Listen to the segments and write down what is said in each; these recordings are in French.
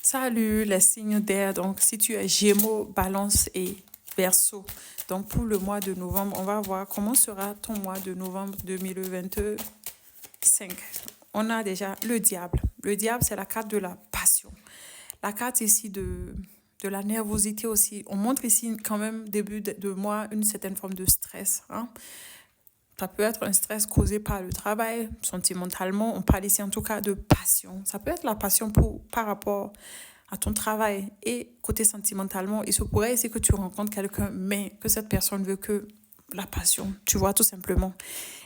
Salut les signes d'air. Donc, si tu es Gémeaux, Balance et Verseau. Donc, pour le mois de novembre, on va voir comment sera ton mois de novembre 2025. On a déjà le diable. Le diable, c'est la carte de la passion. La carte ici de la nervosité aussi. On montre ici quand même, début de mois, une certaine forme de stress. Hein. Ça peut être un stress causé par le travail, sentimentalement. On parle ici en tout cas de passion. Ça peut être la passion par rapport à ton travail. Et côté sentimentalement, il se pourrait ici que tu rencontres quelqu'un, mais que cette personne veut que la passion, tu vois, tout simplement.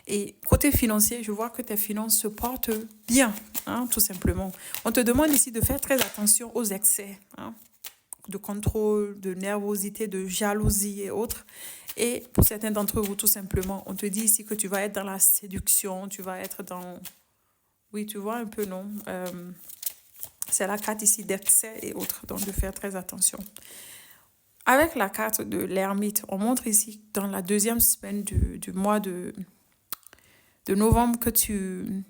Et côté financier, je vois que tes finances se portent bien, hein, tout simplement. On te demande ici de faire très attention aux excès, hein, de contrôle, de nervosité, de jalousie et autres. Et pour certains d'entre vous, tout simplement, on te dit ici que tu vas être dans la séduction, tu vas être dans... Oui, tu vois un peu, non c'est la carte ici d'excès et autres, donc de faire très attention. Avec la carte de l'ermite, on montre ici dans la deuxième semaine du mois de novembre que tu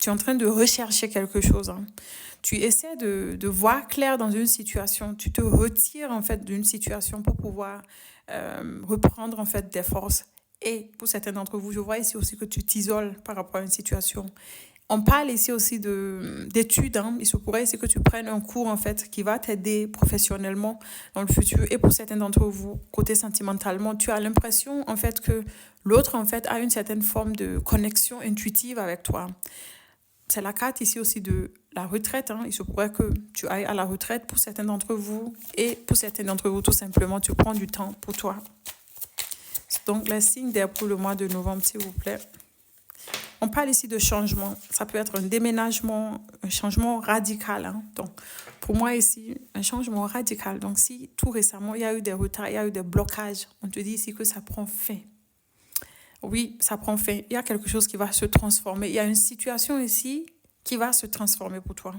es en train de rechercher quelque chose. Hein. Tu essaies de voir clair dans une situation. Tu te retires en fait d'une situation pour pouvoir reprendre en fait des forces. Et pour certains d'entre vous, je vois ici aussi que tu t'isoles par rapport à une situation. On parle ici aussi d'études. Hein. Il se pourrait ici que tu prennes un cours en fait qui va t'aider professionnellement dans le futur. Et pour certains d'entre vous, côté sentimentalement, tu as l'impression en fait que l'autre en fait a une certaine forme de connexion intuitive avec toi. C'est la carte ici aussi de la retraite. Hein. Il se pourrait que tu ailles à la retraite pour certains d'entre vous. Et pour certains d'entre vous, tout simplement, tu prends du temps pour toi. Donc, les signes d'air pour le mois de novembre, s'il vous plaît. On parle ici de changement. Ça peut être un déménagement, un changement radical. Hein. Donc, pour moi ici, un changement radical. Donc, si tout récemment, il y a eu des retards, il y a eu des blocages, on te dit ici que ça prend fin. Oui, ça prend fin. Il y a quelque chose qui va se transformer. Il y a une situation ici qui va se transformer pour toi.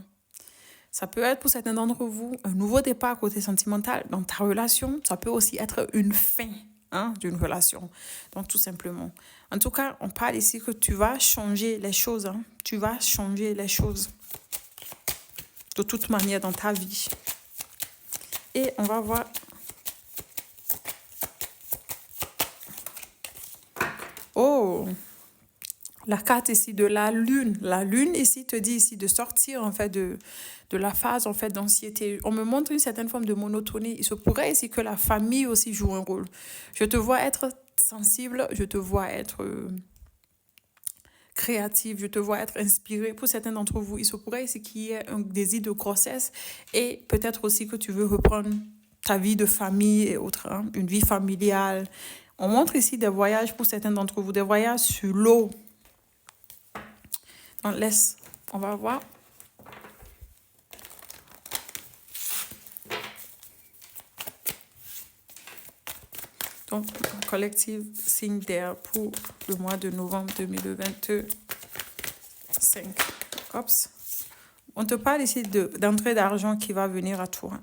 Ça peut être pour certains d'entre vous un nouveau départ côté sentimental dans ta relation. Ça peut aussi être une fin d'une relation. Donc, tout simplement. En tout cas, on parle ici que tu vas changer les choses. Hein. Tu vas changer les choses de toute manière dans ta vie. Et on va voir... Oh, la carte ici de la lune. La lune ici te dit ici de sortir en fait de la phase en fait d'anxiété. On me montre une certaine forme de monotonie. Il se pourrait ici que la famille aussi joue un rôle. Je te vois être sensible, je te vois être créative, je te vois être inspirée. Pour certains d'entre vous, il se pourrait ici qu'il y ait un désir de grossesse et peut-être aussi que tu veux reprendre ta vie de famille et autres, hein, une vie familiale. On montre ici des voyages pour certains d'entre vous, des voyages sur l'eau. Donc, on va voir. Donc, collective signe d'air pour le mois de novembre 2025. Oups. On te parle ici d'entrée d'argent qui va venir à toi.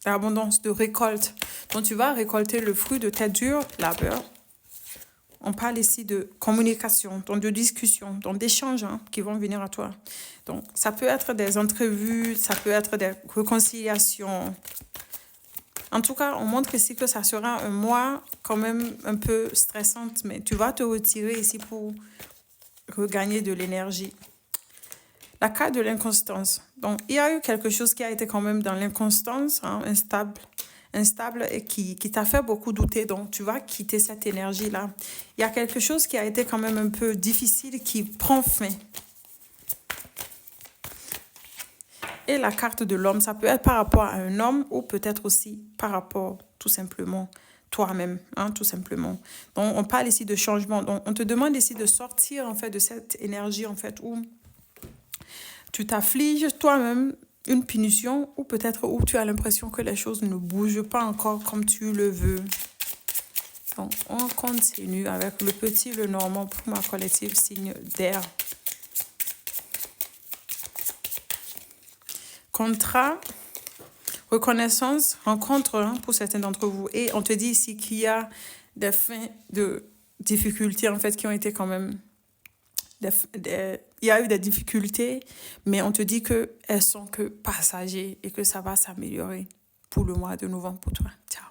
L'abondance de récolte. Donc, tu vas récolter le fruit de tes durs labeurs. On parle ici de communication, donc de discussion, donc d'échanges qui vont venir à toi. Donc, ça peut être des entrevues, ça peut être des réconciliations. En tout cas, on montre ici que ça sera un mois quand même un peu stressant, mais tu vas te retirer ici pour regagner de l'énergie. La carte de l'inconstance. Donc, il y a eu quelque chose qui a été quand même dans l'inconstance, instable et qui t'a fait beaucoup douter. Donc, tu vas quitter cette énergie-là. Il y a quelque chose qui a été quand même un peu difficile qui prend fin. Et la carte de l'homme, ça peut être par rapport à un homme ou peut-être aussi par rapport tout simplement toi-même, tout simplement. Donc, on parle ici de changement. Donc, on te demande ici de sortir en fait de cette énergie en fait où tu t'affliges toi-même une punition ou peut-être où tu as l'impression que les choses ne bougent pas encore comme tu le veux. Donc, on continue avec le petit, le normand pour ma collective signe d'air. Contrat, reconnaissance, rencontre pour certains d'entre vous. Et on te dit ici qu'il y a des fins de difficultés en fait qui ont été quand même des il y a eu des difficultés, mais on te dit qu'elles sont que passagères et que ça va s'améliorer pour le mois de novembre pour toi. Ciao.